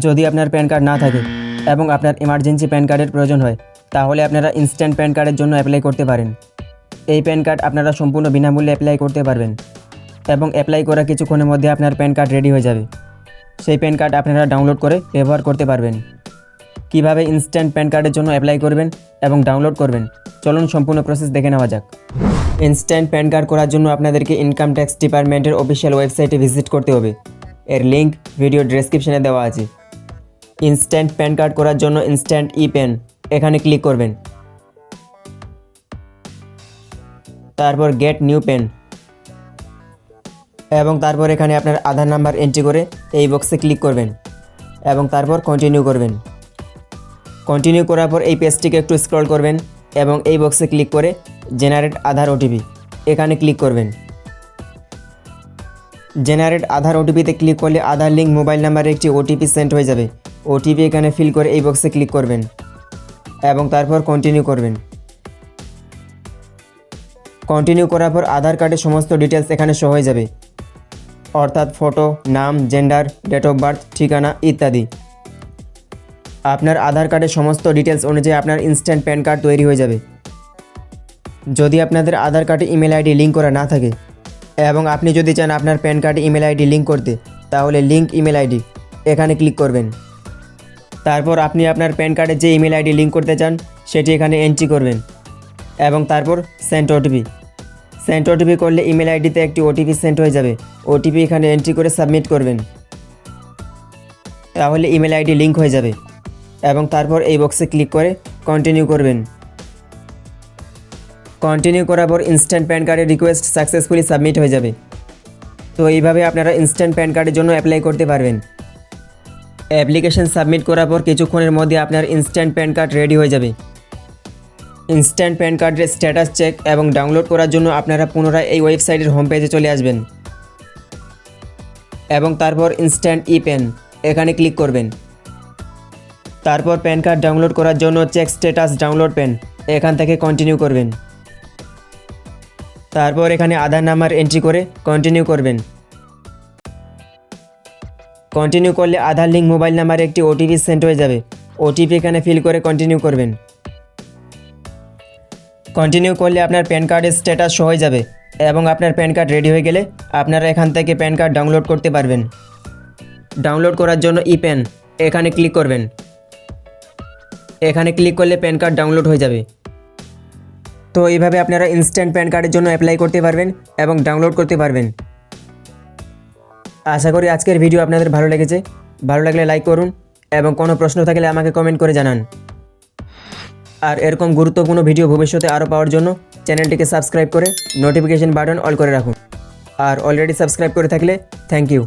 যদি আপনার pan card না থাকে এবং আপনার ইমার্জেন্সি প্যান কার্ডের প্রয়োজন হয় তাহলে আপনারা ইনস্ট্যান্ট প্যান কার্ডের জন্য অ্যাপ্লাই করতে পারেন। এই প্যান কার্ড আপনারা সম্পূর্ণ বিনামূল্যে অ্যাপ্লাই করতে পারবেন এবং অ্যাপ্লাই করা কিছুক্ষণের মধ্যে আপনার প্যান কার্ড রেডি হয়ে যাবে। সেই প্যান কার্ড আপনারা ডাউনলোড করে ব্যবহার করতে পারবেন। কিভাবে ইনস্ট্যান্ট প্যান কার্ডের জন্য অ্যাপ্লাই করবেন এবং ডাউনলোড করবেন চলুন সম্পূর্ণ প্রসেস দেখে নেওয়া যাক। ইনস্ট্যান্ট প্যান কার্ড করার জন্য আপনাদেরকে ইনকাম ট্যাক্স ডিপার্টমেন্টের অফিসিয়াল ওয়েবসাইটে ভিজিট করতে হবে। এর লিঙ্ক ভিডিও ডেসক্রিপশনে দেওয়া আছে। ইনস্ট্যান্ট প্যান কার্ড করার জন্য ইনস্ট্যান্ট ই প্যান এখানে ক্লিক করবেন। তারপর গেট নিউ প্যান এবং তারপর এখানে আপনার আধার নাম্বার এন্ট্রি করে এই বক্সে ক্লিক করবেন এবং তারপর কন্টিনিউ করবেন। কন্টিনিউ করার পর এই পেজটিকে একটু স্ক্রল করবেন এবং এই বক্সে ক্লিক করে জেনারেট আধার ওটিপি এখানে ক্লিক করবেন। জেনারেট আধার ওটিপিতে ক্লিক করলে আধার লিঙ্ক মোবাইল নাম্বারে একটি ওটিপি সেন্ড হয়ে যাবে। ওটিপি এখানে ফিল করে এই বক্সে ক্লিক করবেন এবং তারপর কন্টিনিউ করবেন। কন্টিনিউ করার পর আধার কার্ডের সমস্ত ডিটেলস এখানে শো হয়ে যাবে, অর্থাৎ ফটো, নাম, জেন্ডার, ডেট অফ বার্থ, ঠিকানা ইত্যাদি। আপনার আধার কার্ডের সমস্ত ডিটেলস অনুযায়ী আপনার ইনস্ট্যান্ট প্যান কার্ড তৈরি হয়ে যাবে। যদি আপনাদের আধার কার্ডে ইমেল আইডি লিঙ্ক করা না থাকে এবং আপনি যদি চান আপনার প্যান কার্ডে ইমেল আইডি লিঙ্ক করতে তাহলে লিঙ্ক ইমেল আইডি এখানে ক্লিক করবেন। তারপর আপনি আপনার প্যান কার্ডে যে ইমেল আইডি লিঙ্ক করতে চান সেটি এখানে এন্ট্রি করবেন এবং তারপর সেন্ড ওটিপি। সেন্ড ওটিপি করলে ইমেল আইডিতে একটি ওটিপি সেন্ড হয়ে যাবে। ওটিপি এখানে এন্ট্রি করে সাবমিট করবেন, তাহলে ইমেল আইডি লিঙ্ক হয়ে যাবে এবং তারপর এই বক্সে ক্লিক করে কন্টিনিউ করবেন। কন্টিনিউ করার পর ইনস্ট্যান্ট প্যান কার্ডের রিকোয়েস্ট সাকসেসফুলি সাবমিট হয়ে যাবে। তো এইভাবে আপনারা ইনস্ট্যান্ট প্যান কার্ডের জন্য অ্যাপ্লাই করতে পারবেন। অ্যাপ্লিকেশন সাবমিট করার পর কিছুক্ষণের মধ্যে আপনার ইনস্ট্যান্ট প্যান কার্ড রেডি হয়ে যাবে। ইনস্ট্যান্ট প্যান কার্ডের স্ট্যাটাস চেক এবং ডাউনলোড করার জন্য আপনারা পুনরায় এই ওয়েবসাইটের হোম পেজে চলে আসবেন এবং তারপর ইনস্ট্যান্ট ই প্যান এখানে ক্লিক করবেন। তারপর প্যান কার্ড ডাউনলোড করার জন্য চেক স্ট্যাটাস ডাউনলোড প্যান এখান থেকে কন্টিনিউ করবেন। তারপর এখানে আধার নাম্বার এন্ট্রি করে কন্টিনিউ করবেন। কন্টিনিউ করলে আধার লিঙ্ক মোবাইল নাম্বারে একটি ওটিপি সেন্ড হয়ে যাবে। ওটিপি এখানে ফিল করে কন্টিনিউ করবেন। কন্টিনিউ করলে আপনার প্যান কার্ডের স্ট্যাটাস শো হয়ে যাবে এবং আপনার প্যান কার্ড রেডি হয়ে গেলে আপনারা এখান থেকে প্যান কার্ড ডাউনলোড করতে পারবেন। ডাউনলোড করার জন্য ই প্যান এখানে ক্লিক করবেন। এখানে ক্লিক করলে প্যান কার্ড ডাউনলোড হয়ে যাবে। তো এইভাবে আপনারা ইনস্ট্যান্ট প্যান কার্ডের জন্য অ্যাপ্লাই করতে পারবেন এবং ডাউনলোড করতে পারবেন। আশা করি আজকের ভিডিও আপনাদের ভালো লেগেছে। ভালো লাগলে লাইক করুন এবং কোনো প্রশ্ন থাকলে আমাকে কমেন্ট করে জানান। আর এরকম গুরুত্বপূর্ণ ভিডিও ভবিষ্যতে আরও পাওয়ার জন্য চ্যানেলটিকে সাবস্ক্রাইব করে নোটিফিকেশন বাটন অল করে রাখুন। আর অলরেডি সাবস্ক্রাইব করে থাকলে থ্যাংক ইউ।